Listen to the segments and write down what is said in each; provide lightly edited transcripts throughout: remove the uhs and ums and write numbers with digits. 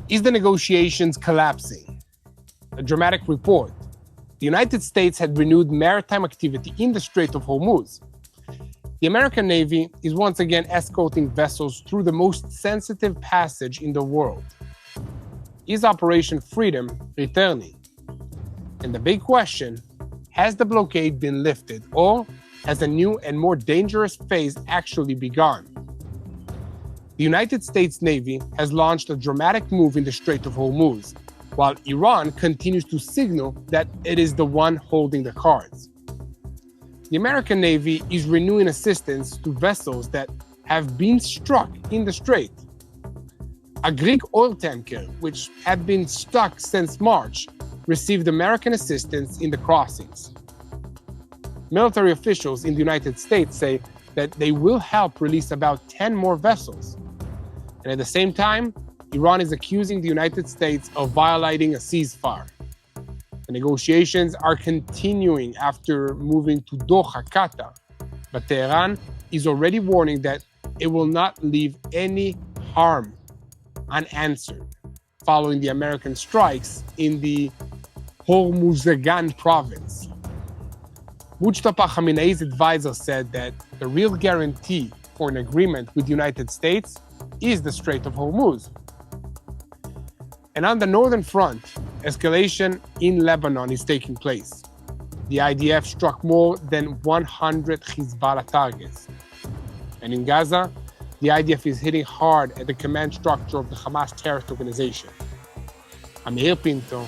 Is the negotiations collapsing? A dramatic report. The United States had renewed maritime activity in the Strait of Hormuz. The American Navy is once again escorting vessels through the most sensitive passage in the world. Is Operation Freedom returning? And the big question, has the blockade been lifted, or has a new and more dangerous phase actually begun? The United States Navy has launched a dramatic move in the Strait of Hormuz, while Iran continues to signal that it is the one holding the cards. The American Navy is renewing assistance to vessels that have been struck in the strait. A Greek oil tanker, which had been stuck since March, received American assistance in the crossings. Military officials in the United States say that they will help release about 10 more vessels. And at the same time, Iran is accusing the United States of violating a ceasefire. The negotiations are continuing after moving to Doha, Qatar, but Tehran is already warning that it will not leave any harm unanswered following the American strikes in the Hormuzgan province. Mujtaba Khamenei's advisor said that the real guarantee for an agreement with the United States is the Strait of Hormuz. And on the northern front, escalation in Lebanon is taking place. The IDF struck more than 100 Hezbollah targets. And in Gaza, the IDF is hitting hard at the command structure of the Hamas terrorist organization. I'm Yair Pinto,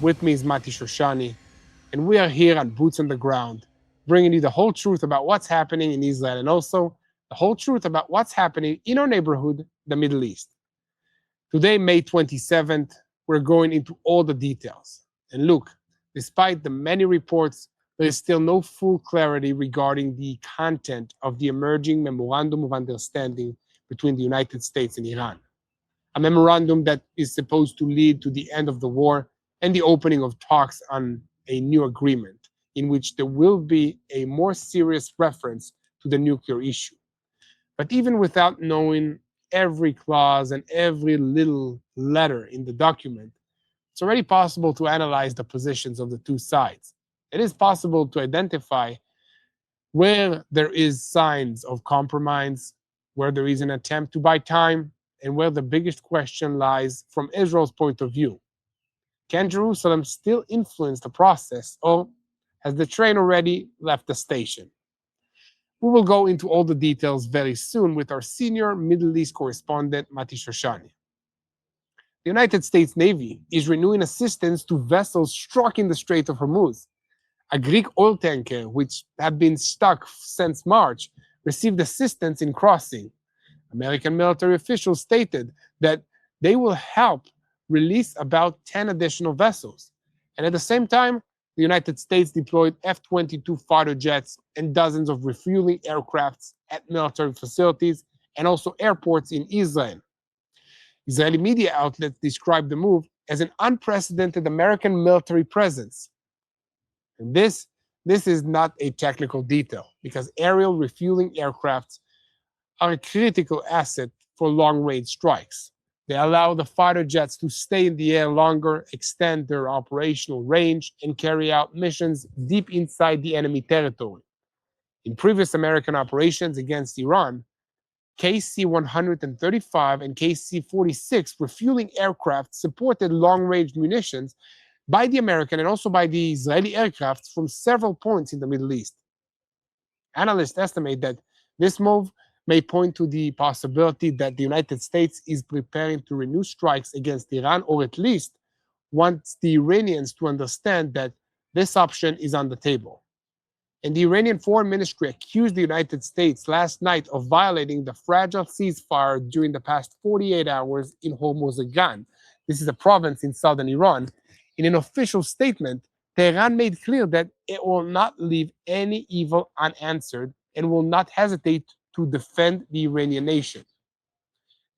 with me is Shoshani, and we are here on Boots on the Ground, bringing you the whole truth about what's happening in Israel and also the whole truth about what's happening in our neighborhood, the Middle East. Today, May 27th, we're going into all the details. And look, despite the many reports, there is still no full clarity regarding the content of the emerging Memorandum of Understanding between the United States and Iran. A memorandum that is supposed to lead to the end of the war and the opening of talks on a new agreement in which there will be a more serious reference to the nuclear issue. But even without knowing every clause and every little letter in the document, it's already possible to analyze the positions of the two sides. It is possible to identify where there is signs of compromise, where there is an attempt to buy time, and where the biggest question lies from Israel's point of view. Can Jerusalem still influence the process, or has the train already left the station? We will go into all the details very soon with our senior Middle East correspondent, Shoshani. The United States Navy is renewing assistance to vessels struck in the Strait of Hormuz. A Greek oil tanker, which had been stuck since March, received assistance in crossing. American military officials stated that they will help release about 10 additional vessels. And at the same time, the United States deployed F-22 fighter jets and dozens of refueling aircrafts at military facilities and also airports in Israel. Israeli media outlets described the move as an unprecedented American military presence. And this is not a technical detail, because aerial refueling aircrafts are a critical asset for long-range strikes. They allow the fighter jets to stay in the air longer, extend their operational range, and carry out missions deep inside the enemy territory. In previous American operations against Iran, KC-135 and KC-46 refueling aircraft supported long-range munitions by the American and also by the Israeli aircraft from several points in the Middle East. Analysts estimate that this move may point to the possibility that the United States is preparing to renew strikes against Iran, or at least wants the Iranians to understand that this option is on the table. And the Iranian Foreign Ministry accused the United States last night of violating the fragile ceasefire during the past 48 hours in Hormuzgan. This is a province in southern Iran. In an official statement, Tehran made clear that it will not leave any evil unanswered and will not hesitate to defend the Iranian nation.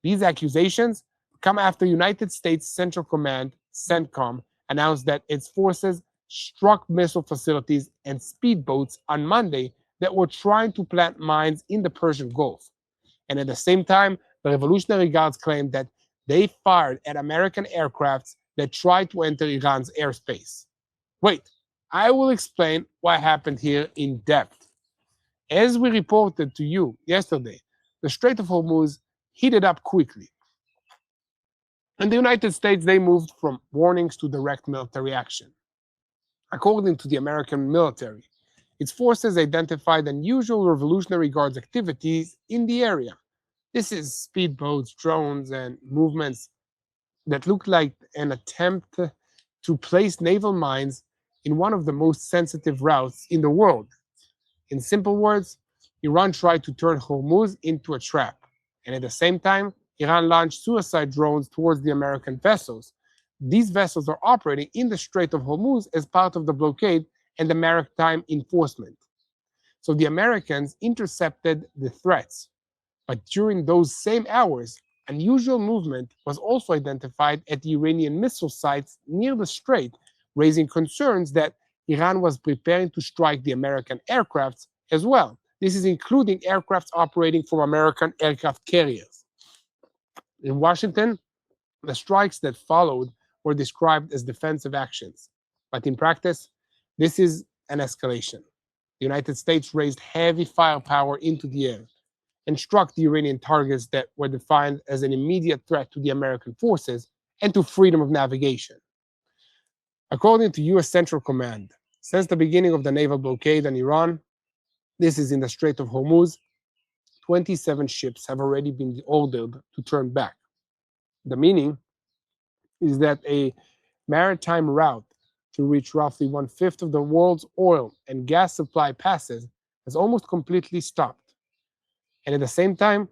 These accusations come after United States Central Command, CENTCOM, announced that its forces struck missile facilities and speedboats on Monday that were trying to plant mines in the Persian Gulf. And at the same time, the Revolutionary Guards claimed that They fired at American aircrafts that tried to enter Iran's airspace. Wait, I will explain what happened here in depth. As we reported to you yesterday, the Strait of Hormuz heated up quickly. In the United States, they moved from warnings to direct military action. According to the American military, its forces identified unusual Revolutionary Guards activities in the area. This is speedboats, drones, and movements that look like an attempt to place naval mines in one of the most sensitive routes in the world. In simple words, Iran tried to turn Hormuz into a trap, and at the same time, Iran launched suicide drones towards the American vessels. These vessels are operating in the Strait of Hormuz as part of the blockade and the maritime enforcement. So the Americans intercepted the threats. But during those same hours, unusual movement was also identified at the Iranian missile sites near the strait, raising concerns that Iran was preparing to strike the American aircrafts as well. This is including aircrafts operating from American aircraft carriers. In Washington, the strikes that followed were described as defensive actions. But in practice, this is an escalation. The United States raised heavy firepower into the air and struck the Iranian targets that were defined as an immediate threat to the American forces and to freedom of navigation. According to U.S. Central Command, since the beginning of the naval blockade on Iran, this is in the Strait of Hormuz, 27 ships have already been ordered to turn back. The meaning is that a maritime route to reach roughly 1/5 of the world's oil and gas supply passes has almost completely stopped. And at the same time,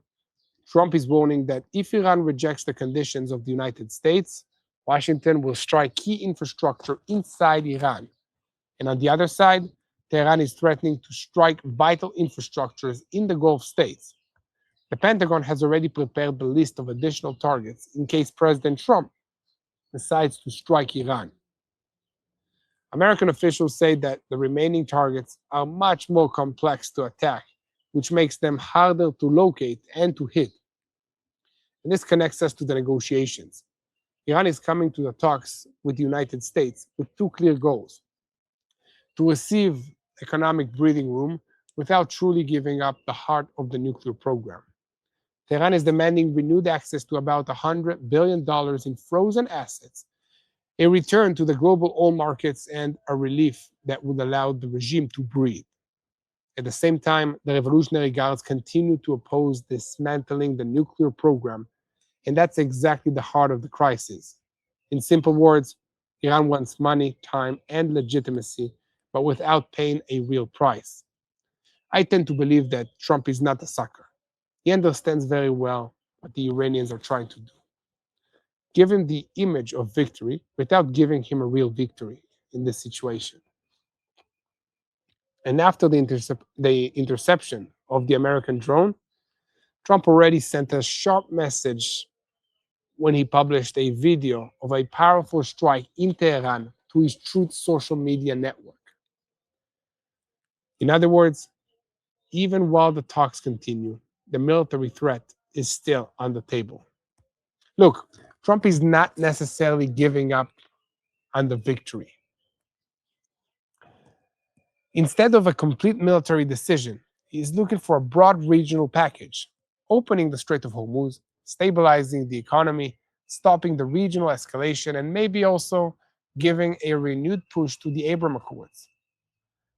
Trump is warning that if Iran rejects the conditions of the United States, Washington will strike key infrastructure inside Iran. And on the other side, Tehran is threatening to strike vital infrastructures in the Gulf states. The Pentagon has already prepared the list of additional targets in case President Trump decides to strike Iran. American officials say that the remaining targets are much more complex to attack, which makes them harder to locate and to hit. And this connects us to the negotiations. Iran is coming to the talks with the United States with two clear goals: to receive economic breathing room without truly giving up the heart of the nuclear program. Tehran is demanding renewed access to about $100 billion in frozen assets, a return to the global oil markets, and a relief that would allow the regime to breathe. At the same time, the Revolutionary Guards continue to oppose dismantling the nuclear program, and that's exactly the heart of the crisis. In simple words, Iran wants money, time, and legitimacy, but without paying a real price. I tend to believe that Trump is not a sucker. He understands very well what the Iranians are trying to do. Give him the image of victory without giving him a real victory in this situation. And after the interception of the American drone, Trump already sent a sharp message when he published a video of a powerful strike in Tehran to his Truth social media network. In other words, even while the talks continue, the military threat is still on the table. Look, Trump is not necessarily giving up on the victory. Instead of a complete military decision, he is looking for a broad regional package, opening the Strait of Hormuz, stabilizing the economy, stopping the regional escalation, and maybe also giving a renewed push to the Abraham Accords.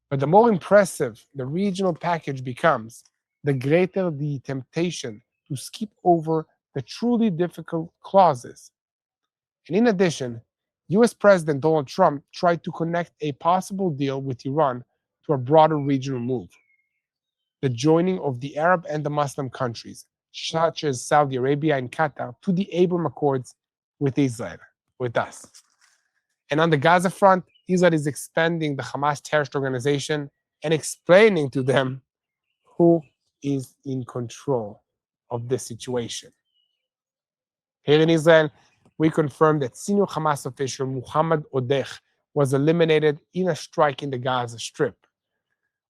But the more impressive the regional package becomes, the greater the temptation to skip over the truly difficult clauses. And in addition, US President Donald Trump tried to connect a possible deal with Iran to a broader regional move: the joining of the Arab and the Muslim countries, such as Saudi Arabia and Qatar, to the Abraham Accords with Israel, with us. And on the Gaza front, Israel is expanding the Hamas terrorist organization and explaining to them who is in control of this situation. Here in Israel, we confirm that senior Hamas official Muhammad Odeh was eliminated in a strike in the Gaza Strip.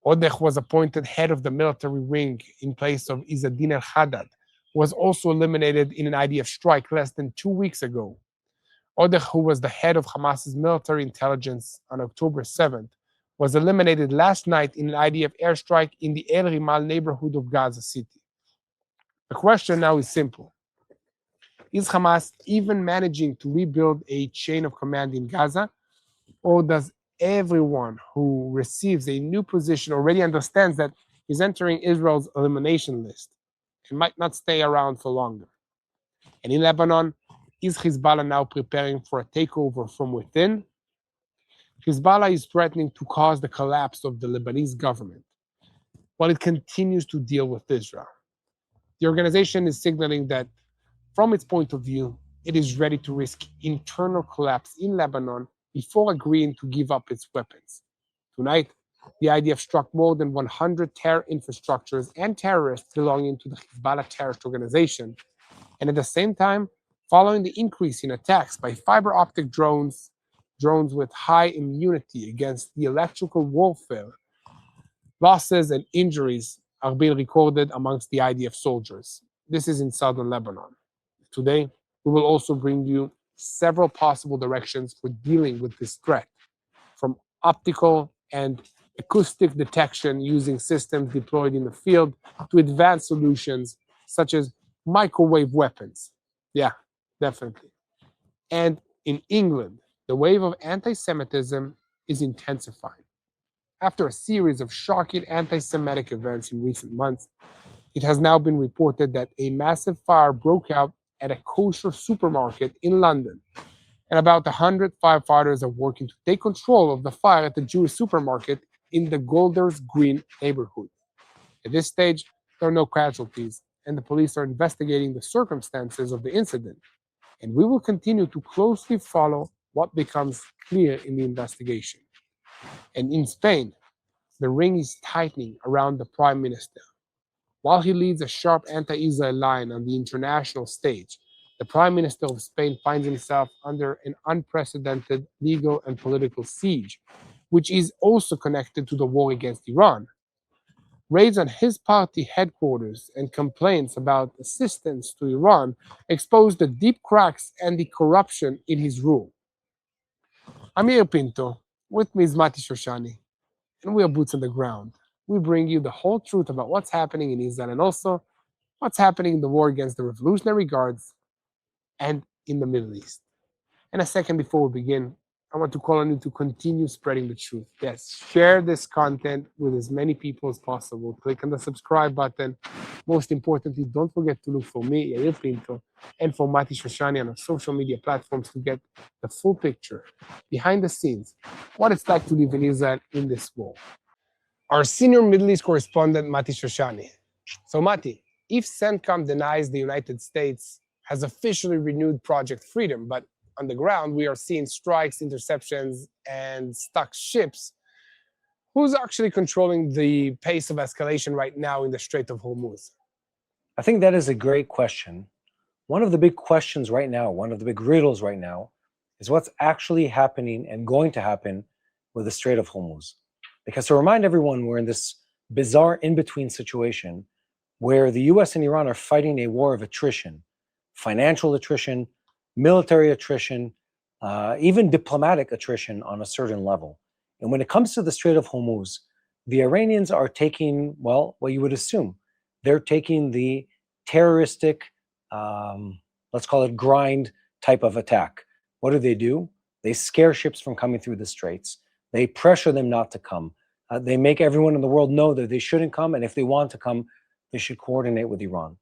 Odeh was appointed head of the military wing in place of Izzadin al-Haddad, was also eliminated in an IDF strike less than 2 weeks ago. Odeh, who was the head of Hamas's military intelligence on October 7th, was eliminated last night in an IDF airstrike in the El Rimal neighborhood of Gaza City. The question now is simple. Is Hamas even managing to rebuild a chain of command in Gaza? Or does everyone who receives a new position already understands that he's entering Israel's elimination list and might not stay around for longer? And in Lebanon, is Hezbollah now preparing for a takeover from within? Hezbollah is threatening to cause the collapse of the Lebanese government while it continues to deal with Israel. The organization is signaling that, from its point of view, it is ready to risk internal collapse in Lebanon before agreeing to give up its weapons. Tonight, the IDF struck more than 100 terror infrastructures and terrorists belonging to the Hezbollah terrorist organization, and at the same time, following the increase in attacks by fiber optic drones with high immunity against the electrical warfare, losses and injuries are being recorded amongst the IDF soldiers. This is in southern Lebanon. Today, we will also bring you several possible directions for dealing with this threat, from optical and acoustic detection using systems deployed in the field to advanced solutions such as microwave weapons. Yeah, definitely. And in England, the wave of anti-Semitism is intensifying. After a series of shocking anti-Semitic events in recent months, it has now been reported that a massive fire broke out at a kosher supermarket in London, and about 100 firefighters are working to take control of the fire at the Jewish supermarket in the Golders Green neighborhood. At this stage, there are no casualties, and the police are investigating the circumstances of the incident, and we will continue to closely follow what becomes clear in the investigation. And in Spain, the ring is tightening around the Prime Minister. While he leads a sharp anti-Israel line on the international stage, the Prime Minister of Spain finds himself under an unprecedented legal and political siege, which is also connected to the war against Iran. Raids on his party headquarters and complaints about assistance to Iran exposed the deep cracks and the corruption in his rule. I'm Yair Pinto, with me is Mati Shoshani, and we are boots on the ground. We bring you the whole truth about what's happening in Israel and also what's happening in the war against the Revolutionary Guards and in the Middle East. And a second before we begin, I want to call on you to continue spreading the truth. Yes, share this content with as many people as possible. Click on the subscribe button. Most importantly, don't forget to look for me, Yair Pinto, and for Mati Shoshani on our social media platforms to get the full picture, behind the scenes, what it's like to live in Israel in this war. Our senior Middle East correspondent, Mati Shoshani. So Mati, if CENTCOM denies the United States has officially renewed Project Freedom, but on the ground we are seeing strikes, interceptions, and stuck ships, who's actually controlling the pace of escalation right now in the Strait of Hormuz? I think that is a great question. One of the big questions right now, one of the big riddles right now, is what's actually happening and going to happen with the Strait of Hormuz. Because to remind everyone, we're in this bizarre in-between situation where the US and Iran are fighting a war of attrition, financial attrition, military attrition, even diplomatic attrition on a certain level. And when it comes to the Strait of Hormuz, the Iranians are taking, well, what you would assume. They're taking the terroristic, let's call it grind type of attack. What do? They scare ships from coming through the straits. They pressure them not to come. They make everyone in the world know that they shouldn't come, and if they want to come, they should coordinate with Iran.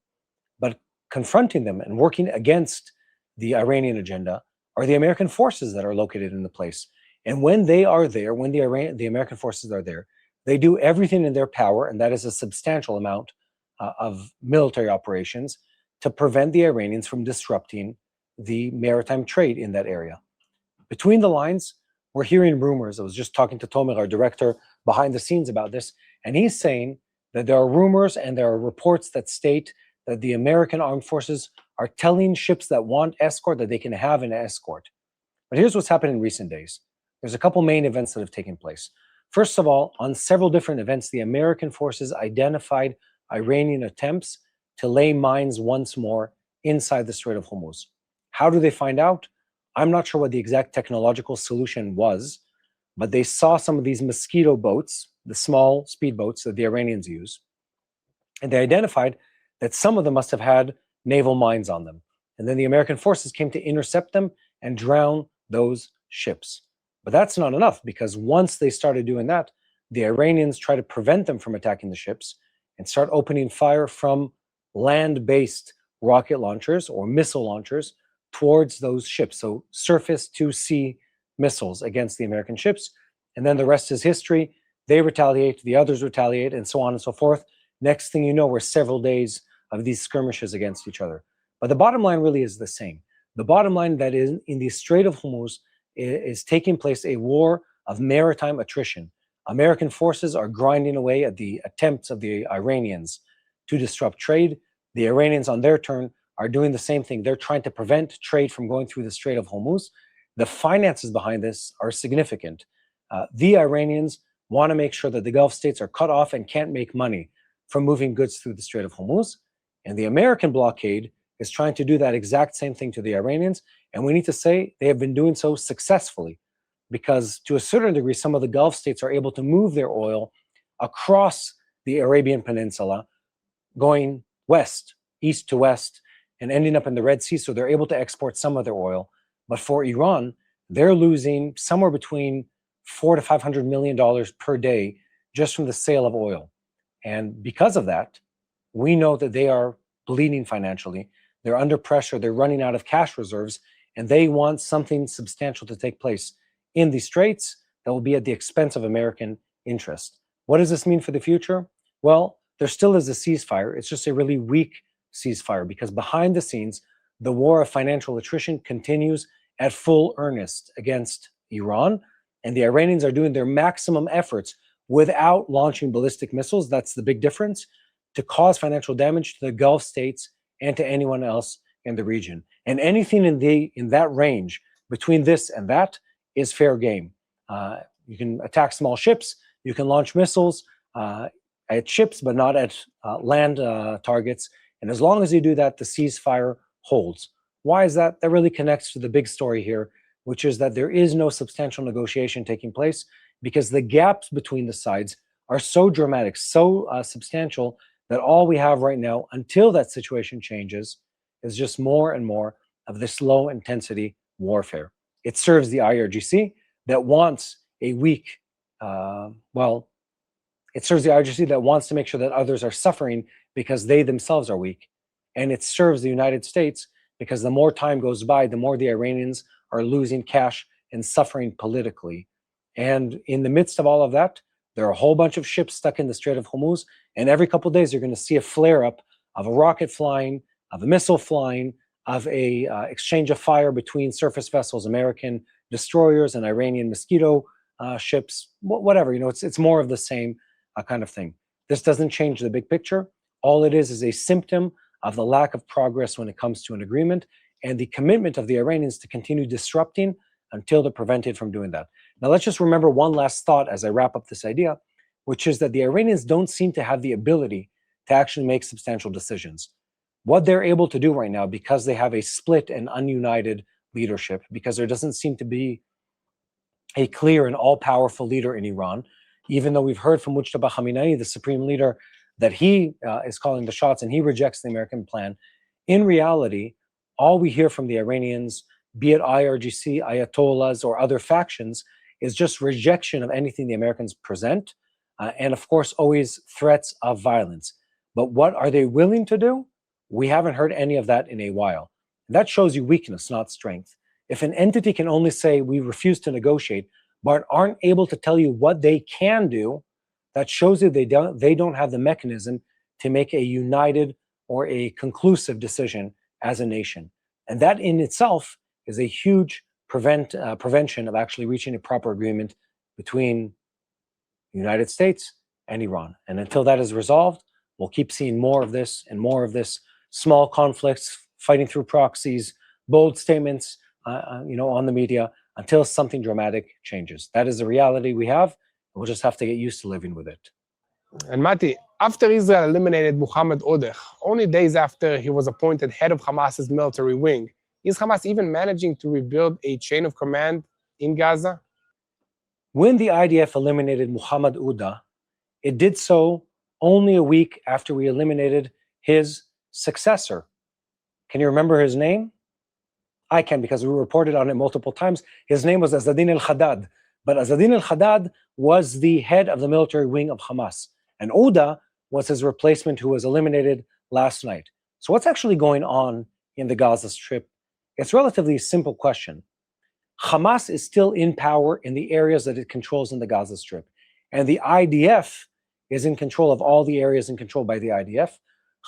But confronting them and working against the Iranian agenda are the American forces that are located in the place. And when they are there, when the American forces are there, they do everything in their power, and that is a substantial amount of military operations, to prevent the Iranians from disrupting the maritime trade in that area. Between the lines, we're hearing rumors. I was just talking to Tomer, our director, behind the scenes about this, and he's saying that there are rumors and there are reports that state that the American armed forces are telling ships that want escort that they can have an escort. But here's what's happened in recent days. There's a couple main events that have taken place. First of all, on several different events, the American forces identified Iranian attempts to lay mines once more inside the Strait of Hormuz. How do they find out? I'm not sure what the exact technological solution was, but they saw some of these mosquito boats, the small speedboats that the Iranians use, and they identified that some of them must have had naval mines on them. And then the American forces came to intercept them and drown those ships. But that's not enough, because once they started doing that, the Iranians try to prevent them from attacking the ships and start opening fire from land-based rocket launchers or missile launchers towards those ships. So surface to sea missiles against the American ships. And then the rest is history. They retaliate, the others retaliate, and so on and so forth. Next thing you know, we're several days of these skirmishes against each other. But the bottom line really is the same. The bottom line that is in the Strait of Hormuz is taking place a war of maritime attrition. American forces are grinding away at the attempts of the Iranians to disrupt trade. The Iranians, on their turn, are doing the same thing. They're trying to prevent trade from going through the Strait of Hormuz. The finances behind this are significant. The Iranians want to make sure that the Gulf states are cut off and can't make money from moving goods through the Strait of Hormuz. And the American blockade is trying to do that exact same thing to the Iranians. And we need to say they have been doing so successfully, because to a certain degree, some of the Gulf states are able to move their oil across the Arabian Peninsula, going west, east to west, and ending up in the Red Sea. So they're able to export some of their oil. But for Iran, they're losing somewhere between $400 to $500 million per day just from the sale of oil. And because of that, we know that they are bleeding financially. They're under pressure. They're running out of cash reserves, and they want something substantial to take place in the Straits that will be at the expense of American interest. What does this mean for the future? Well, there still is a ceasefire. It's just a really weak ceasefire, because behind the scenes, the war of financial attrition continues at full earnest against Iran, and the Iranians are doing their maximum efforts without launching ballistic missiles. That's the big difference, to cause financial damage to the Gulf states and to anyone else in the region. And anything in that range between this and that is fair game. You can attack small ships, you can launch missiles at ships, but not at land targets. And as long as you do that, the ceasefire holds. Why is that? That really connects to the big story here, which is that there is no substantial negotiation taking place, because the gaps between the sides are so dramatic, so substantial, that all we have right now, until that situation changes, is just more and more of this low-intensity warfare. It serves the IRGC that wants a weak, it serves the IRGC that wants to make sure that others are suffering because they themselves are weak. And it serves the United States because the more time goes by, the more the Iranians are losing cash and suffering politically. And in the midst of all of that, there are a whole bunch of ships stuck in the Strait of Hormuz, and every couple of days you're going to see a flare-up of a rocket flying, of a missile flying, of a exchange of fire between surface vessels, American destroyers and Iranian mosquito ships, whatever. It's more of the same kind of thing. This doesn't change the big picture. All it is a symptom of the lack of progress when it comes to an agreement, and the commitment of the Iranians to continue disrupting until they're prevented from doing that. Now, let's just remember one last thought as I wrap up this idea, which is that the Iranians don't seem to have the ability to actually make substantial decisions. What they're able to do right now, because they have a split and ununited leadership, because there doesn't seem to be a clear and all-powerful leader in Iran, even though we've heard from Mujtaba Khamenei, the supreme leader, that he is calling the shots and he rejects the American plan. In reality, all we hear from the Iranians, be it IRGC, Ayatollahs, or other factions, is just rejection of anything the Americans present, and of course, always threats of violence. But what are they willing to do? We haven't heard any of that in a while. That shows you weakness, not strength. If an entity can only say, we refuse to negotiate, but aren't able to tell you what they can do, that shows you they don't have the mechanism to make a united or a conclusive decision as a nation. And that in itself is a huge prevention of actually reaching a proper agreement between the United States and Iran. And until that is resolved, we'll keep seeing more of this and more of this, small conflicts, fighting through proxies, bold statements, on the media, until something dramatic changes. That is the reality we have. We'll just have to get used to living with it. And Mati, After Israel eliminated Mohammed Odeh, only days after he was appointed head of Hamas's military wing, is Hamas even managing to rebuild a chain of command in Gaza? When the IDF eliminated Mohammed Odeh, it did so only a week after we eliminated his successor. Can you remember his name? I can, because we reported on it multiple times. His name was Azzedine al-Haddad. But Azzedine al-Haddad was the head of the military wing of Hamas. And Odeh was his replacement, who was eliminated last night. So what's actually going on in the Gaza Strip? It's a relatively simple question. Hamas is still in power in the areas that it controls in the Gaza Strip. And the IDF is in control of all the areas in control by the IDF.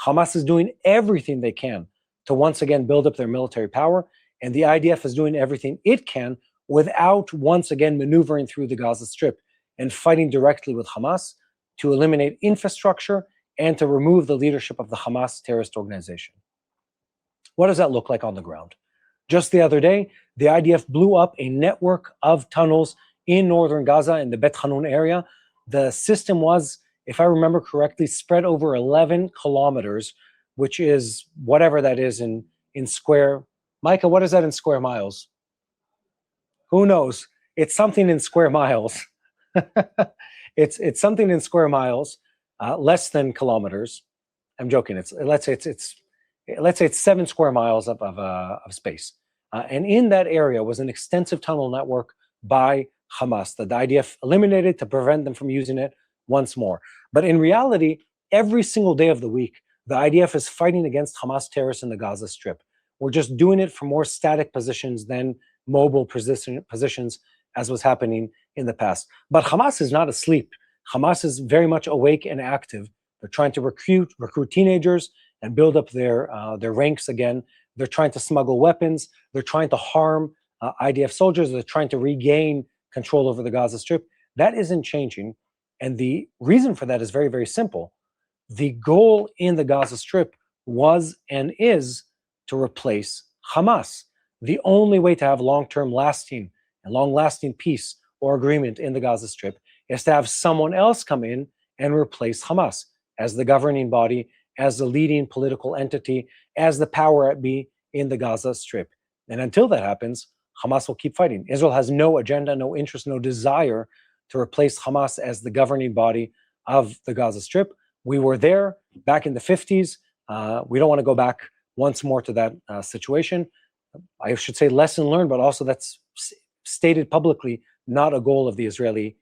Hamas is doing everything they can to once again build up their military power. And the IDF is doing everything it can without once again maneuvering through the Gaza Strip and fighting directly with Hamas to eliminate infrastructure and to remove the leadership of the Hamas terrorist organization. What does that look like on the ground? Just the other day, the IDF blew up a network of tunnels in northern Gaza in the Bet Hanun area. The system was, if I remember correctly, spread over 11 kilometers, which is whatever that is in square. Micah, what is that in square miles? Who knows? It's something in square miles. It's something in square miles, less than kilometers. I'm joking. Let's say it's 7 square miles of space. And in that area was an extensive tunnel network by Hamas that the IDF eliminated to prevent them from using it once more. But in reality, every single day of the week, the IDF is fighting against Hamas terrorists in the Gaza Strip. We're just doing it from more static positions than mobile positions, as was happening in the past. But Hamas is not asleep. Hamas is very much awake and active. They're trying to recruit teenagers and build up their ranks again. They're trying to smuggle weapons. They're trying to harm IDF soldiers. They're trying to regain control over the Gaza Strip. That isn't changing. And the reason for that is very, very simple. The goal in the Gaza Strip was and is to replace Hamas. The only way to have long-term lasting and long-lasting peace or agreement in the Gaza Strip is to have someone else come in and replace Hamas as the governing body, as the leading political entity, as the power at be in the Gaza Strip. And until that happens, Hamas will keep fighting. Israel has no agenda, no interest, no desire to replace Hamas as the governing body of the Gaza Strip. We were there back in the 50s. We don't want to go back once more to that situation. I should say lesson learned, but also that's stated publicly, not a goal of the Israeli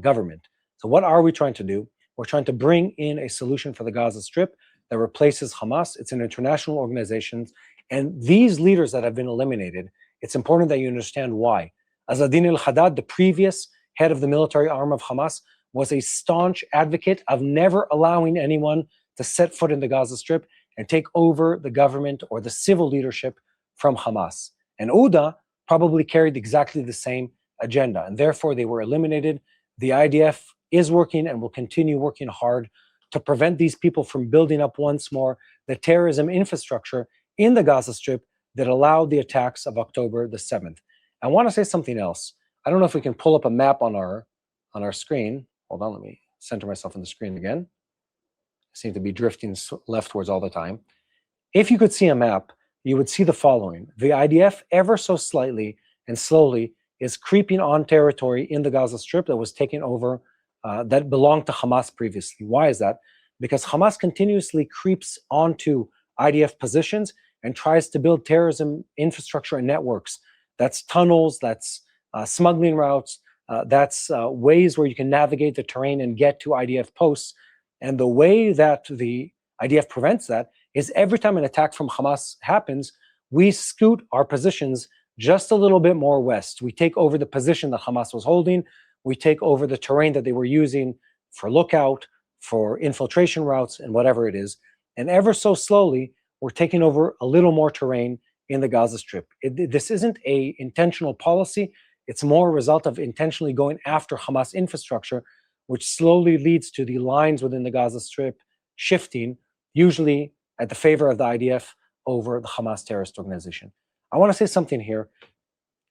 government. So what are we trying to do? We're trying to bring in a solution for the Gaza Strip that replaces Hamas. It's an international organization. And these leaders that have been eliminated, it's important that you understand why. Azzedine al-Haddad, the previous head of the military arm of Hamas, was a staunch advocate of never allowing anyone to set foot in the Gaza Strip and take over the government or the civil leadership from Hamas. And Odeh probably carried exactly the same agenda, and therefore they were eliminated. The IDF is working and will continue working hard to prevent these people from building up once more the terrorism infrastructure in the Gaza Strip that allowed the attacks of October the 7th. I want to say something else. I don't know if we can pull up a map on our screen. Hold on, let me center myself on the screen again. I seem to be drifting leftwards all the time. If you could see a map, you would see the following. The IDF ever so slightly and slowly is creeping on territory in the Gaza Strip that was taken over, that belonged to Hamas previously. Why is that? Because Hamas continuously creeps onto IDF positions and tries to build terrorism infrastructure and networks. That's tunnels, that's smuggling routes, that's ways where you can navigate the terrain and get to IDF posts. And the way that the IDF prevents that is every time an attack from Hamas happens, we scoot our positions just a little bit more west. We take over the position that Hamas was holding. We take over the terrain that they were using for lookout, for infiltration routes, and whatever it is. And ever so slowly, we're taking over a little more terrain in the Gaza Strip. This isn't an intentional policy. It's more a result of intentionally going after Hamas infrastructure, which slowly leads to the lines within the Gaza Strip shifting, usually at the favor of the IDF over the Hamas terrorist organization. I want to say something here.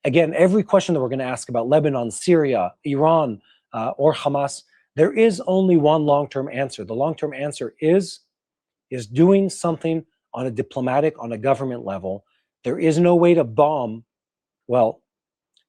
Again, every question that we're going to ask about Lebanon, Syria, Iran, or Hamas, There is only one long-term answer. The long-term answer is doing something on a diplomatic, on a government level. There is no way to bomb, well,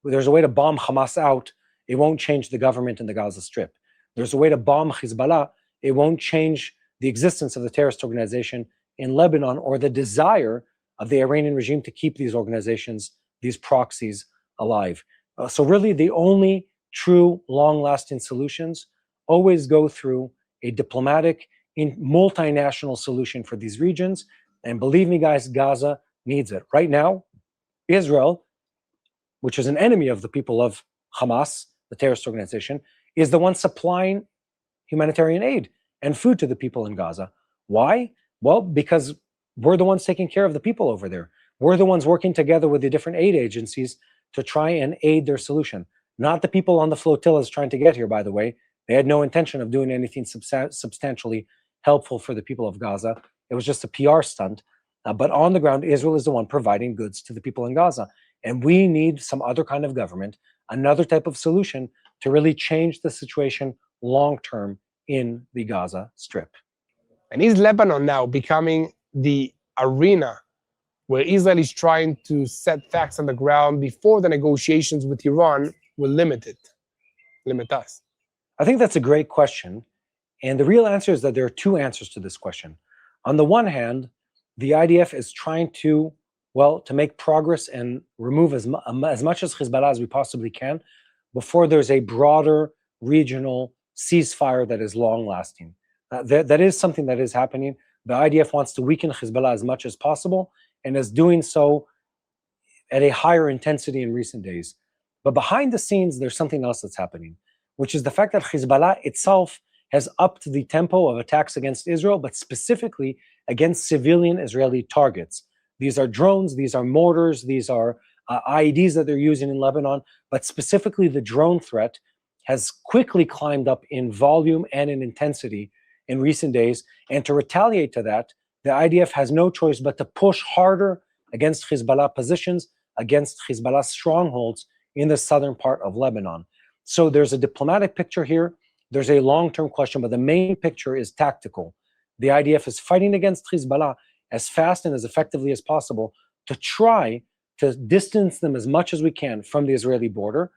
there's a way to bomb Hamas out. It won't change the government in the Gaza Strip. There's a way to bomb Hezbollah. It won't change the existence of the terrorist organization in Lebanon or the desire of the Iranian regime to keep these organizations, these proxies, alive. So really the only true long-lasting solutions always go through a diplomatic, multinational solution for these regions. And believe me, guys, Gaza needs it. Right now, Israel, which is an enemy of the people of Hamas, the terrorist organization, is the one supplying humanitarian aid and food to the people in Gaza. Why? Well, because we're the ones taking care of the people over there. We're the ones working together with the different aid agencies to try and aid their solution. Not the people on the flotillas trying to get here, by the way. They had no intention of doing anything substantially helpful for the people of Gaza. It was just a PR stunt. But on the ground, Israel is the one providing goods to the people in Gaza. And we need some other kind of government, another type of solution to really change the situation long-term in the Gaza Strip. And is Lebanon now becoming the arena where Israel is trying to set facts on the ground before the negotiations with Iran will limit us? I think that's a great question. And the real answer is that there are two answers to this question. On the one hand, the IDF is trying to, well, to make progress and remove as much as Hezbollah as we possibly can before there's a broader regional ceasefire that is long-lasting. That is something that is happening. The IDF wants to weaken Hezbollah as much as possible and is doing so at a higher intensity in recent days. But behind the scenes, there's something else that's happening, which is the fact that Hezbollah itself has upped the tempo of attacks against Israel, but specifically against civilian Israeli targets. These are drones, these are mortars, these are IEDs that they're using in Lebanon, but specifically the drone threat has quickly climbed up in volume and in intensity in recent days. And to retaliate to that, the IDF has no choice but to push harder against Hezbollah positions, against Hezbollah strongholds in the southern part of Lebanon. So there's a diplomatic picture here. There's a long-term question, but the main picture is tactical. The IDF is fighting against Hezbollah as fast and as effectively as possible to try to distance them as much as we can from the Israeli border,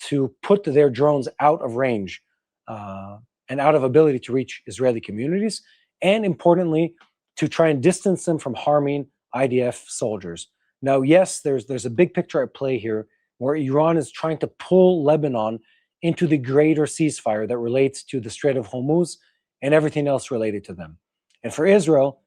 to put their drones out of range and out of ability to reach Israeli communities, and importantly, to try and distance them from harming IDF soldiers. Now, yes, there's a big picture at play here where Iran is trying to pull Lebanon into the greater ceasefire that relates to the Strait of Hormuz and everything else related to them. And for Israel,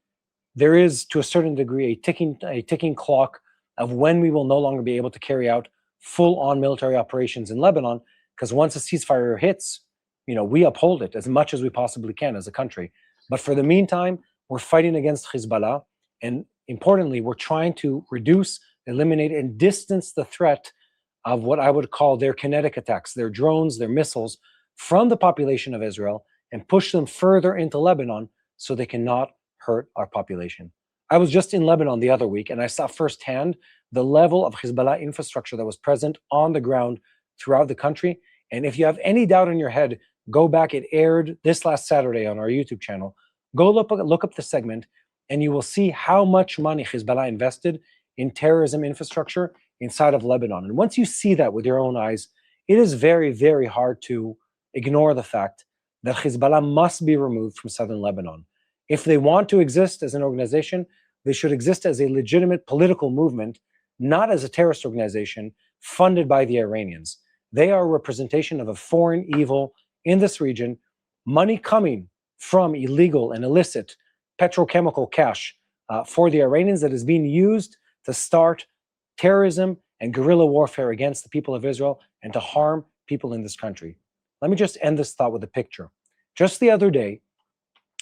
there is, to a certain degree, a ticking clock of when we will no longer be able to carry out full-on military operations in Lebanon, because once a ceasefire hits, we uphold it as much as we possibly can as a country. But for the meantime, we're fighting against Hezbollah, and importantly, we're trying to reduce, eliminate, and distance the threat of what I would call their kinetic attacks, their drones, their missiles, from the population of Israel, and push them further into Lebanon so they cannot hurt our population. I was just in Lebanon the other week, and I saw firsthand the level of Hezbollah infrastructure that was present on the ground throughout the country. And if you have any doubt in your head, go back. It aired this last Saturday on our YouTube channel. Go look up the segment, and you will see how much money Hezbollah invested in terrorism infrastructure inside of Lebanon. And once you see that with your own eyes, it is very, very hard to ignore the fact that Hezbollah must be removed from southern Lebanon. If they want to exist as an organization, they should exist as a legitimate political movement, not as a terrorist organization funded by the Iranians. They are a representation of a foreign evil in this region, money coming from illegal and illicit petrochemical cash for the Iranians that is being used to start terrorism and guerrilla warfare against the people of Israel and to harm people in this country. Let me just end this thought with a picture. Just the other day,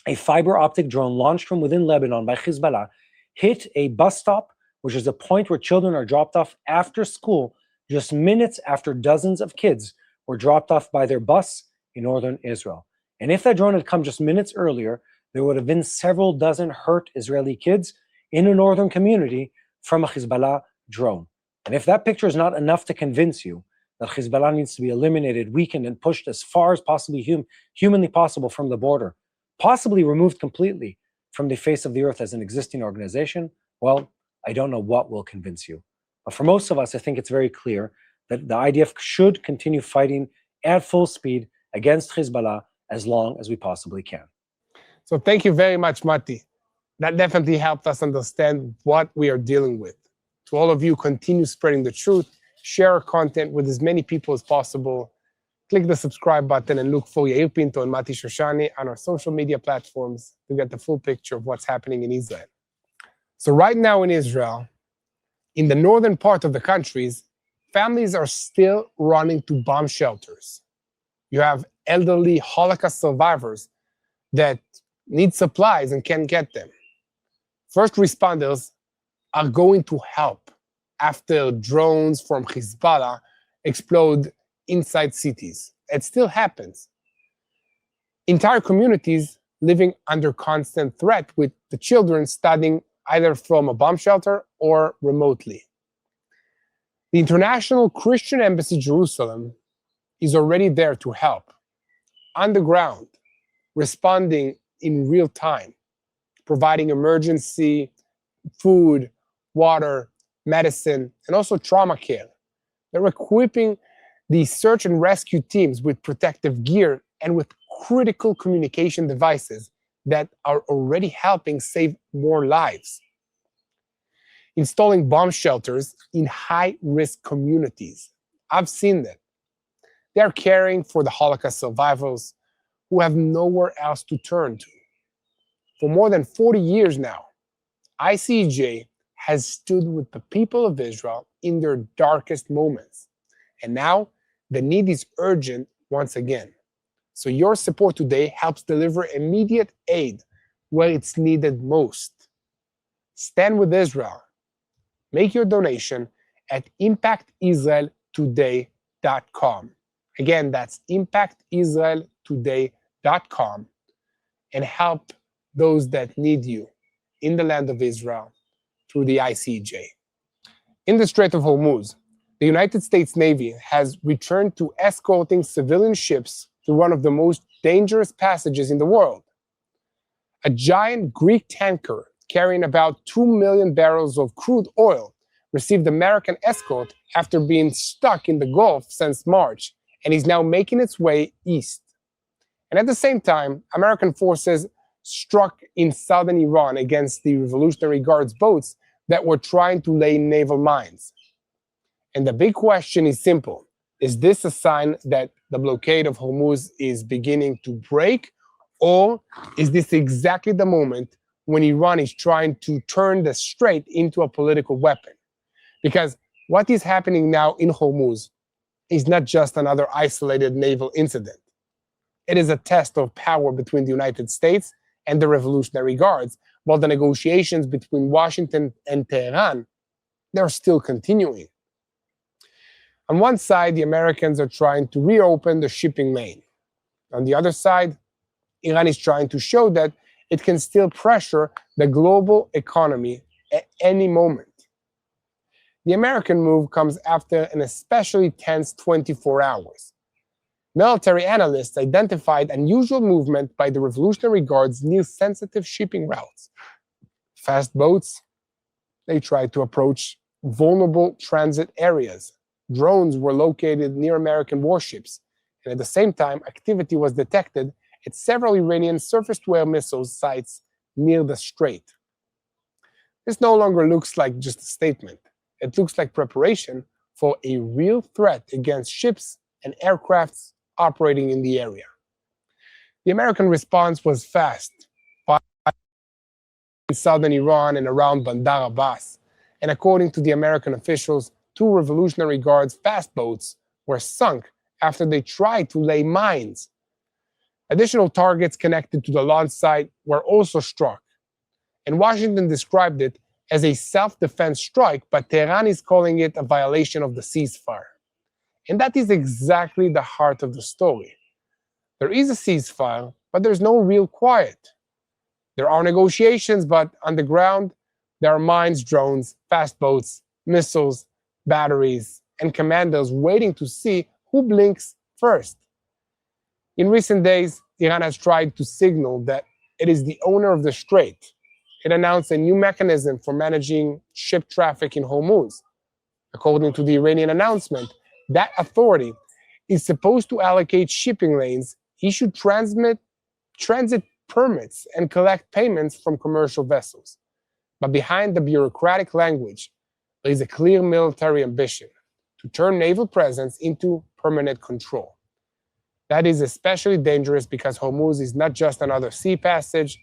a fiber optic drone launched from within Lebanon by Hezbollah hit a bus stop, which is a point where children are dropped off after school, just minutes after dozens of kids were dropped off by their bus in northern Israel. And if that drone had come just minutes earlier, there would have been several dozen hurt Israeli kids in a northern community from a Hezbollah drone. And if that picture is not enough to convince you that Hezbollah needs to be eliminated, weakened, and pushed as far as possibly humanly possible from the border, possibly removed completely from the face of the earth as an existing organization, well, I don't know what will convince you. But for most of us, I think it's very clear that the IDF should continue fighting at full speed against Hezbollah as long as we possibly can. So thank you very much, Mati. That definitely helped us understand what we are dealing with. To all of you, continue spreading the truth, share our content with as many people as possible. Click the subscribe button and look for Yair Pinto and Mati Shoshani on our social media platforms to get the full picture of what's happening in Israel. So right now in Israel, in the northern part of the countries, families are still running to bomb shelters. You have elderly Holocaust survivors that need supplies and can't get them. First responders are going to help after drones from Hezbollah explode inside cities. It still happens. Entire communities living under constant threat, with the children studying either from a bomb shelter or remotely. The International Christian Embassy Jerusalem is already there to help, on the ground, responding in real time, providing emergency food, water, medicine, and also trauma care. They're equipping the search and rescue teams with protective gear and with critical communication devices that are already helping save more lives. Installing bomb shelters in high-risk communities. I've seen that. They're caring for the Holocaust survivors who have nowhere else to turn to. For more than 40 years now, ICEJ has stood with the people of Israel in their darkest moments. And now the need is urgent once again. So your support today helps deliver immediate aid where it's needed most. Stand with Israel. Make your donation at impactisraeltoday.com. Again, that's impactisraeltoday.com, and help those that need you in the land of Israel through the ICEJ. In the Strait of Hormuz, the United States Navy has returned to escorting civilian ships through one of the most dangerous passages in the world. A giant Greek tanker carrying about 2 million barrels of crude oil received American escort after being stuck in the Gulf since March, and is now making its way east. And at the same time, American forces struck in southern Iran against the Revolutionary Guards boats that were trying to lay naval mines. And the big question is simple. Is this a sign that the blockade of Hormuz is beginning to break? Or is this exactly the moment when Iran is trying to turn the strait into a political weapon? Because what is happening now in Hormuz is not just another isolated naval incident. It is a test of power between the United States and the Revolutionary Guards, while the negotiations between Washington and Tehran, they're still continuing. On one side, the Americans are trying to reopen the shipping lane. On the other side, Iran is trying to show that it can still pressure the global economy at any moment. The American move comes after an especially tense 24 hours. Military analysts identified unusual movement by the Revolutionary Guards near sensitive shipping routes. Fast boats, they tried to approach vulnerable transit areas. Drones were located near American warships, and at the same time, activity was detected at several Iranian surface-to-air missile sites near the strait. This no longer looks like just a statement. It looks like preparation for a real threat against ships and aircrafts operating in the area. The American response was fast. In southern Iran and around Bandar Abbas, and according to the American officials, 2 Revolutionary Guards fast boats were sunk after they tried to lay mines. Additional targets connected to the launch site were also struck, and Washington described it as a self-defense strike, but Tehran is calling it a violation of the ceasefire. And that is exactly the heart of the story. There is a ceasefire, but there's no real quiet. There are negotiations, but on the ground, there are mines, drones, fast boats, missiles, batteries, and commanders waiting to see who blinks first. In recent days, Iran has tried to signal that it is the owner of the strait. It announced a new mechanism for managing ship traffic in Hormuz. According to the Iranian announcement, that authority is supposed to allocate shipping lanes, issue transit permits, and collect payments from commercial vessels. But behind the bureaucratic language, there is a clear military ambition to turn naval presence into permanent control. That is especially dangerous because Hormuz is not just another sea passage,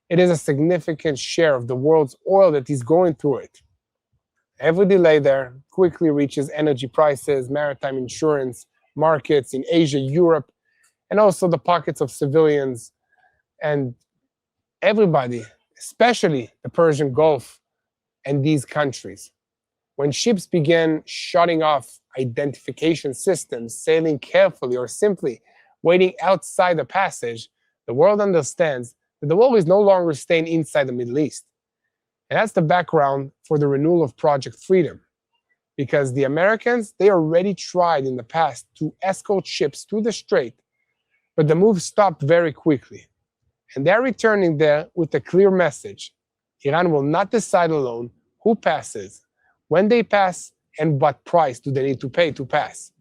it is a significant share of the world's oil that is going through it. Every delay there quickly reaches energy prices, maritime insurance, markets in Asia, Europe, and also the pockets of civilians and everybody, especially the Persian Gulf and these countries. When ships began shutting off identification systems, sailing carefully, or simply waiting outside the passage, the world understands that the war is no longer staying inside the Middle East. And that's the background for the renewal of Project Freedom. Because the Americans, they already tried in the past to escort ships to the strait, but the move stopped very quickly. And they're returning there with a clear message. Iran will not decide alone who passes, when they pass, and what price do they need to pay to pass.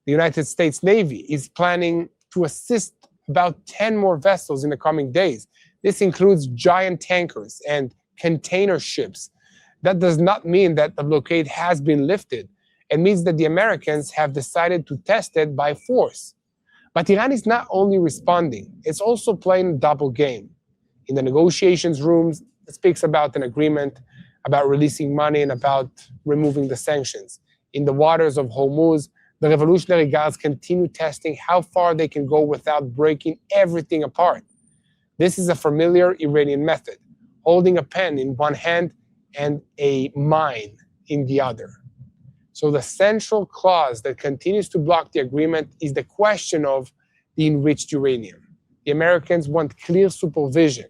The United States Navy is planning to assist about 10 more vessels in the coming days. This includes giant tankers and container ships. That does not mean that the blockade has been lifted. It means that the Americans have decided to test it by force. But Iran is not only responding, it's also playing a double game. In the negotiations rooms, it speaks about an agreement, about releasing money, and about removing the sanctions. In the waters of Hormuz, the Revolutionary Guards continue testing how far they can go without breaking everything apart. This is a familiar Iranian method, holding a pen in one hand and a mine in the other. So the central clause that continues to block the agreement is the question of the enriched uranium. The Americans want clear supervision,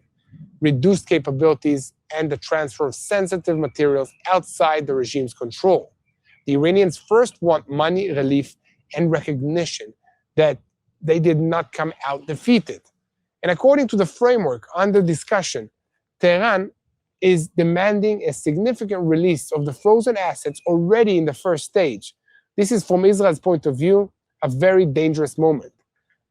reduced capabilities, and the transfer of sensitive materials outside the regime's control. The Iranians first want money, relief, and recognition that they did not come out defeated. And according to the framework under discussion, Tehran is demanding a significant release of the frozen assets already in the first stage. This is, from Israel's point of view, a very dangerous moment.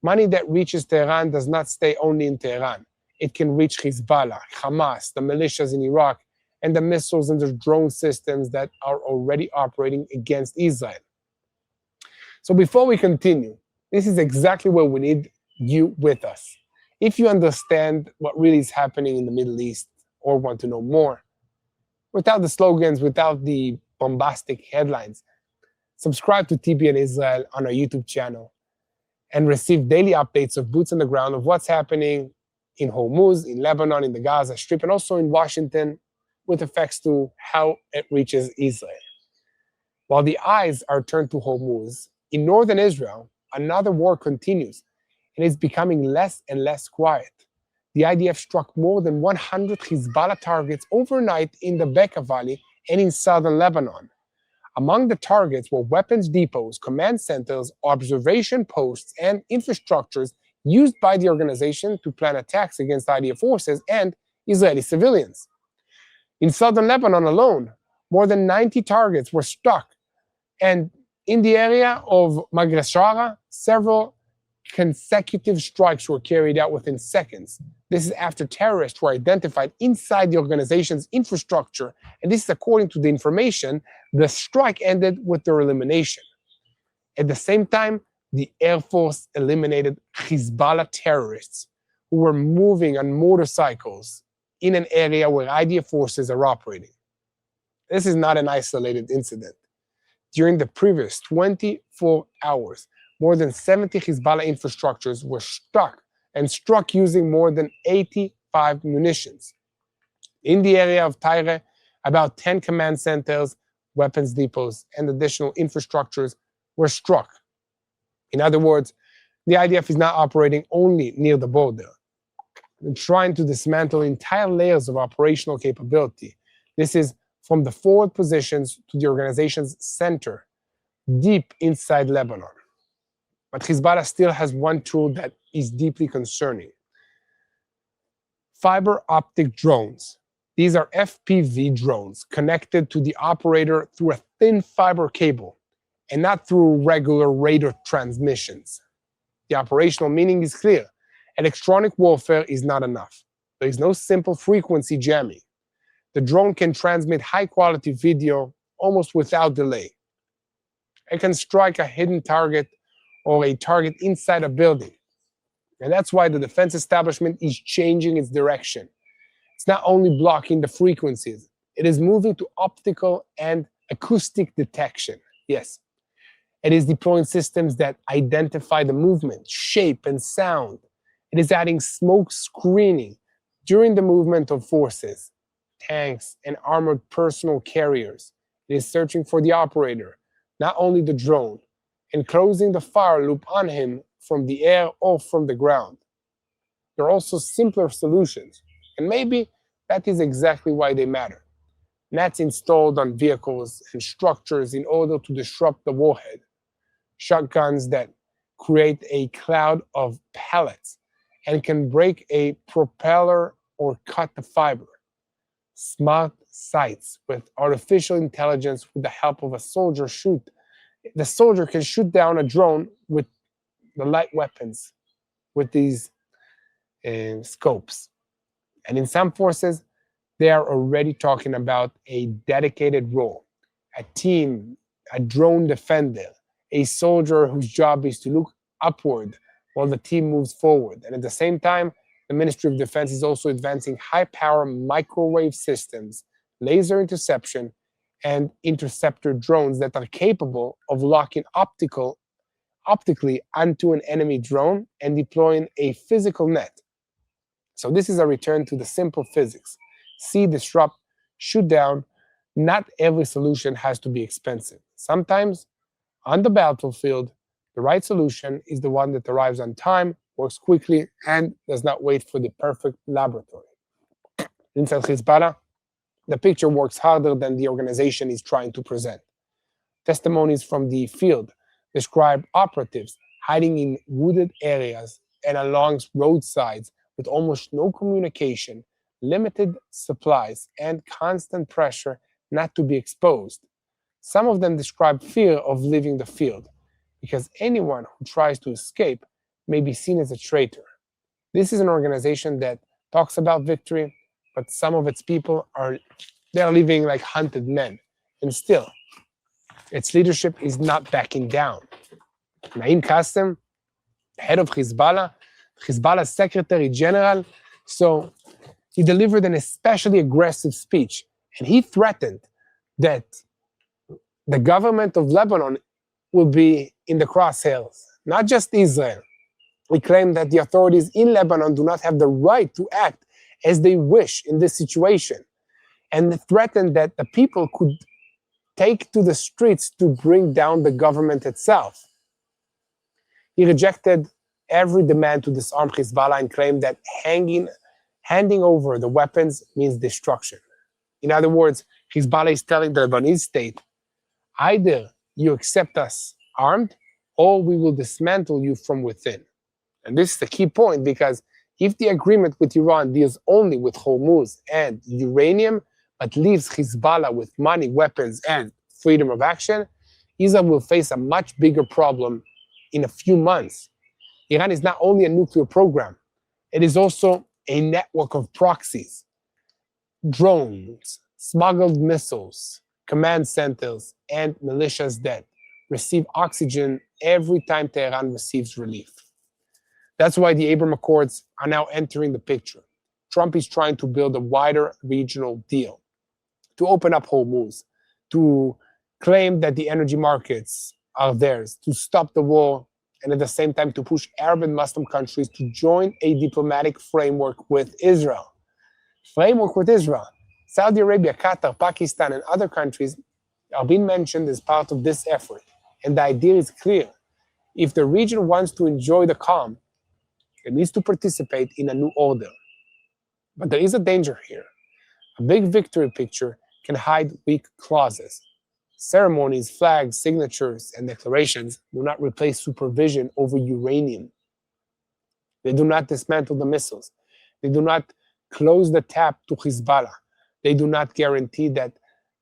Money that reaches Tehran does not stay only in Tehran. It can reach Hezbollah, Hamas, the militias in Iraq, and the missiles and the drone systems that are already operating against Israel. So before we continue, this is exactly where we need you with us. If you understand what really is happening in the Middle East or want to know more, without the slogans, without the bombastic headlines, subscribe to TBN Israel on our YouTube channel and receive daily updates of boots on the ground of what's happening in Hormuz, in Lebanon, in the Gaza Strip, and also in Washington, with effects to how it reaches Israel. While the eyes are turned to Hormuz, in northern Israel, another war continues, and it's becoming less and less quiet. The IDF struck more than 100 Hezbollah targets overnight in the Bekaa Valley and in southern Lebanon. Among the targets were weapons depots, command centers, observation posts, and infrastructures used by the organization to plan attacks against IDF forces and Israeli civilians. In southern Lebanon alone, more than 90 targets were struck, and in the area of Magreshara, several consecutive strikes were carried out within seconds. This is after terrorists were identified inside the organization's infrastructure, and this is according to the information. The strike ended with their elimination. At the same time, the Air Force eliminated Hezbollah terrorists who were moving on motorcycles in an area where IDF forces are operating. This is not an isolated incident. During the previous 24 hours, more than 70 Hezbollah infrastructures were struck using more than 85 munitions. In the area of Tyre, about 10 command centers, weapons depots, and additional infrastructures were struck. In other words, the IDF is not operating only near the border. They're trying to dismantle entire layers of operational capability. This is from the forward positions to the organization's center, deep inside Lebanon. But Hezbollah still has one tool that is deeply concerning. Fiber optic drones. These are FPV drones connected to the operator through a thin fiber cable and not through regular radar transmissions. The operational meaning is clear. Electronic warfare is not enough. There is no simple frequency jamming. The drone can transmit high-quality video almost without delay. It can strike a hidden target or a target inside a building. And that's why the defense establishment is changing its direction. It's not only blocking the frequencies, it is moving to optical and acoustic detection. Yes, it is deploying systems that identify the movement, shape, and sound. It is adding smoke screening during the movement of forces, tanks, and armored personal carriers. It is searching for the operator, not only the drone, and closing the fire loop on him from the air or from the ground. There are also simpler solutions, and maybe that is exactly why they matter. Nets installed on vehicles and structures in order to disrupt the warhead. Shotguns that create a cloud of pellets and can break a propeller or cut the fiber. Smart sights with artificial intelligence with the help of a soldier shoot. The soldier can shoot down a drone with the light weapons, with these scopes. And in some forces, they are already talking about a dedicated role, a team, a drone defender, a soldier whose job is to look upward while the team moves forward. And at the same time, the Ministry of Defense is also advancing high-power microwave systems, laser interception, and interceptor drones that are capable of locking optically onto an enemy drone and deploying a physical net. So this is a return to the simple physics. See, disrupt, shoot down. Not every solution has to be expensive. Sometimes, on the battlefield, the right solution is the one that arrives on time, works quickly, and does not wait for the perfect laboratory. Inside Hezbollah, the picture works harder than the organization is trying to present. Testimonies from the field describe operatives hiding in wooded areas and along roadsides with almost no communication, limited supplies, and constant pressure not to be exposed. Some of them describe fear of leaving the field, because anyone who tries to escape may be seen as a traitor. This is an organization that talks about victory, but some of its people are living like hunted men. And still, its leadership is not backing down. Naim Qassem, head of Hezbollah's Secretary General, so he delivered an especially aggressive speech, and he threatened that the government of Lebanon will be in the crosshairs, not just Israel. He claimed that the authorities in Lebanon do not have the right to act as they wish in this situation, and threatened that the people could take to the streets to bring down the government itself. He rejected every demand to disarm Hezbollah and claimed that handing over the weapons means destruction. In other words, Hezbollah is telling the Lebanese state, either you accept us armed, or we will dismantle you from within. And this is the key point, because if the agreement with Iran deals only with Hormuz and uranium, but leaves Hezbollah with money, weapons, and freedom of action, Israel will face a much bigger problem in a few months. Iran is not only a nuclear program, it is also a network of proxies, drones, smuggled missiles, command centers, and militias that receive oxygen every time Tehran receives relief. That's why the Abraham Accords are now entering the picture. Trump is trying to build a wider regional deal, to open up Hormuz, to claim that the energy markets are theirs, to stop the war, and at the same time to push Arab and Muslim countries to join a diplomatic framework with Israel. Saudi Arabia, Qatar, Pakistan, and other countries are being mentioned as part of this effort. And the idea is clear. If the region wants to enjoy the calm, it needs to participate in a new order. But there is a danger here. A big victory picture can hide weak clauses. Ceremonies, flags, signatures, and declarations do not replace supervision over uranium. They do not dismantle the missiles. They do not close the tap to Hezbollah. They do not guarantee that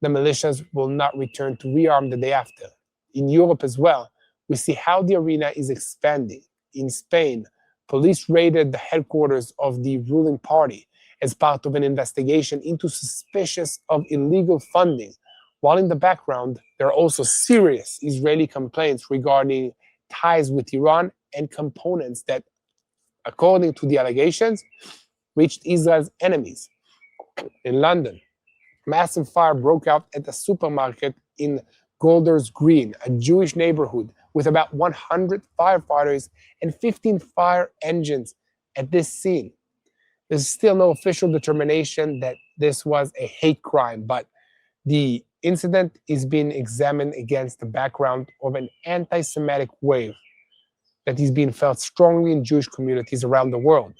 the militias will not return to rearm the day after. In Europe as well, we see how the arena is expanding. In Spain, police raided the headquarters of the ruling party as part of an investigation into suspicion of illegal funding, while in the background, there are also serious Israeli complaints regarding ties with Iran and components that, according to the allegations, reached Israel's enemies. In London, massive fire broke out at a supermarket in Golders Green, a Jewish neighborhood, with about 100 firefighters and 15 fire engines at this scene. There's still no official determination that this was a hate crime, but the incident is being examined against the background of an anti-Semitic wave that is being felt strongly in Jewish communities around the world.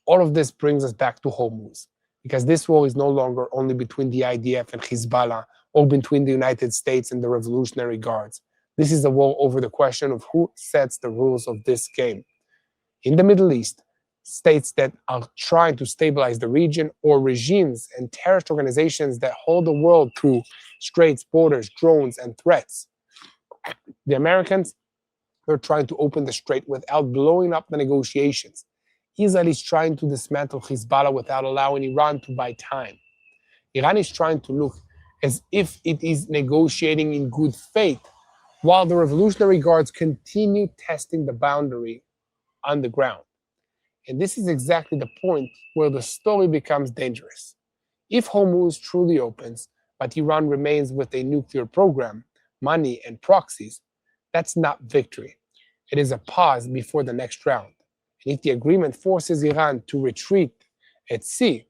All of this brings us back to Hormuz, because this war is no longer only between the IDF and Hezbollah or between the United States and the Revolutionary Guards. This is a war over the question of who sets the rules of this game. In the Middle East, states that are trying to stabilize the region, or regimes and terrorist organizations that hold the world through straits, borders, drones, and threats. The Americans are trying to open the strait without blowing up the negotiations. Israel is trying to dismantle Hezbollah without allowing Iran to buy time. Iran is trying to look as if it is negotiating in good faith, while the Revolutionary Guards continue testing the boundary on the ground. And this is exactly the point where the story becomes dangerous. If Hormuz truly opens, but Iran remains with a nuclear program, money, and proxies, that's not victory. It is a pause before the next round. And if the agreement forces Iran to retreat at sea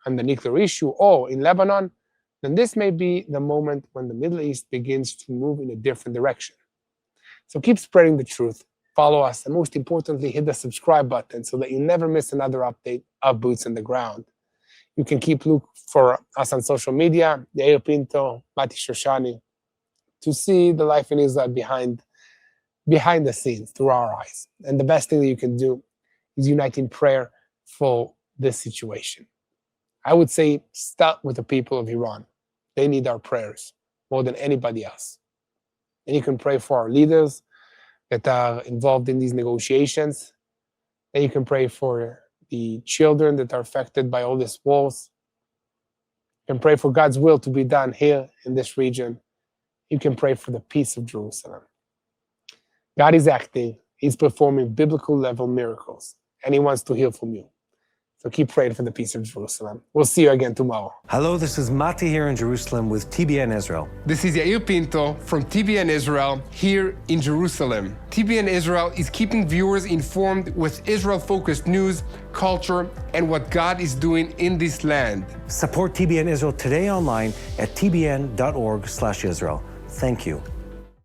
on the nuclear issue or in Lebanon, then this may be the moment when the Middle East begins to move in a different direction. So keep spreading the truth, follow us, and most importantly, hit the subscribe button so that you never miss another update of Boots on the Ground. You can keep looking for us on social media, Yair Pinto, Shoshani, to see the life in Israel behind the scenes, through our eyes. And the best thing that you can do is unite in prayer for this situation. I would say start with the people of Iran. They need our prayers more than anybody else. And you can pray for our leaders that are involved in these negotiations. And you can pray for the children that are affected by all these wars. You can pray for God's will to be done here in this region. You can pray for the peace of Jerusalem. God is acting. He's performing biblical level miracles, and he wants to hear from you. So keep praying for the peace of Jerusalem. We'll see you again tomorrow. Hello, this is Mati here in Jerusalem with TBN Israel. This is Yair Pinto from TBN Israel here in Jerusalem. TBN Israel is keeping viewers informed with Israel-focused news, culture, and what God is doing in this land. Support TBN Israel today online at tbn.org/Israel. Thank you.